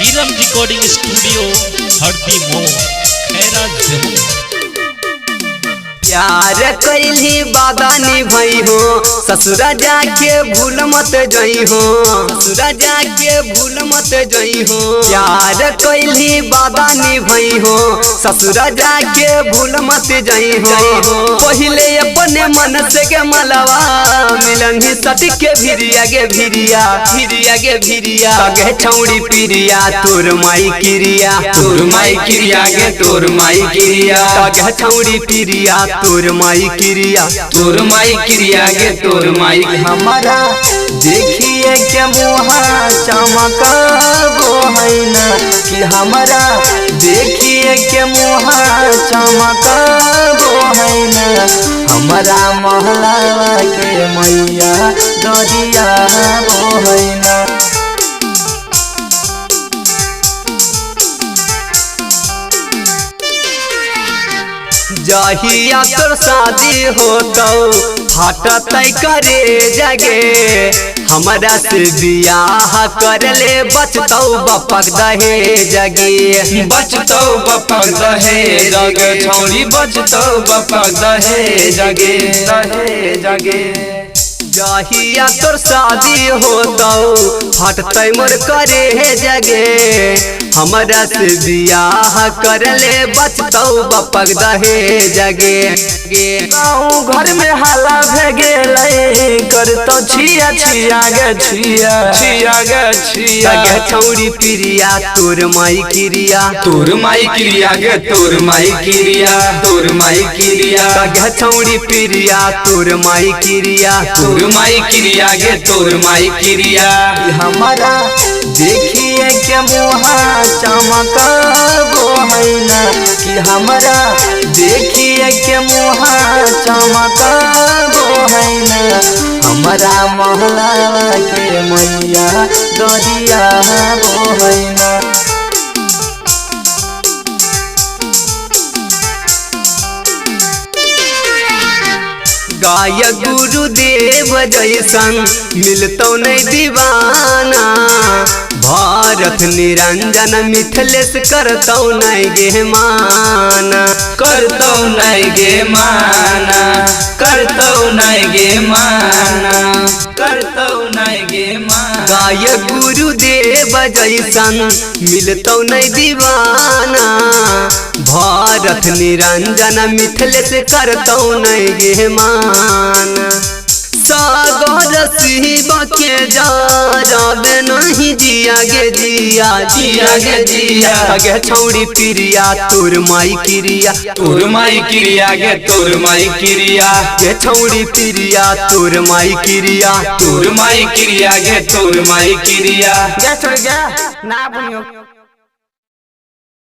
किरम recording studio हरदी मो खैरा जम्मू। प्यार कैली बादानी भई हो ससुरा जाके भूल मत जई हो, ससुरा जाके भूल मत जई हो। प्यार कैली बादानी भई हो ससुरा जाके भूल मत जई हो। पहले अपने मन से के मलवा मिलन ही सट के भिरिया गे भिरिया, भिरिया गे भिरिया गे छौड़ी पिरिया तोर माई किरिया, तोर माई किरिया गे तोर माई किरिया गे छौड़ी पिरिया तोर माई किरिया, तोर माई किरिया गे तोर माई। हमारा देखिए के मुहा चमका गो है ना कि हमारा देखिए के मुहा चमका गो है ना। हमारा महला के मैया दरिया गो है ना। जहिया तोर शादी होतो फाटत करे जगे, हमरा से बियाह कर ले बचतौ बपक दहे जगे, बचतौ बपक दहे जगे छौरी बचतौ बपक दहे जगे, दहे जगे। जहिया तोर शादी होतो फटतै मोर करे जगे, हमरा से बियाह कर ले बचतौ बपक दहे जगे। गाँव घर में हाला भे गेलै करतो छिया छिया गे छिया, छिया गे छिया गे छौड़ी पिरिया तोर माई किरिया, तोर माई किरिया गे तोर माई किरिया, तोर माई किरिया गे छौड़ी पिरिया तोर माई किरिया, तोर माई किरिया गे तोर माई किरिया। हमारा देखिए के मुहा चमका गो है ना कि हमारा देखिए के मुहा चमका गो है ना। हमारा महला के मैया दरिया गो है ना। गायक गुरुदेव जैसन मिलतो नहीं दीवाना, भारत निरंजन मिथिलेश करतो नहीं गे माना, करतो नहीं गे माना, करतो नहीं गे माना, करतो नहीं गे माना। गायक गुरुदेव जैसन मिलतो नहीं दीवाना, भारत निरंजन मिथिलेश करतो नहीं गे माना। सागर शिव के जाबे नहीं जिया गे जिया, जिया गे जिया गे छौड़ी पिरिया तोर माई किरिया, तोर माई किरिया गे तोर माई किरिया गे छौड़ी पिरिया तोर माई किरिया, तोर माई किरिया गे तोर माई किरिया। गे छोड़ गे ना बुनियो।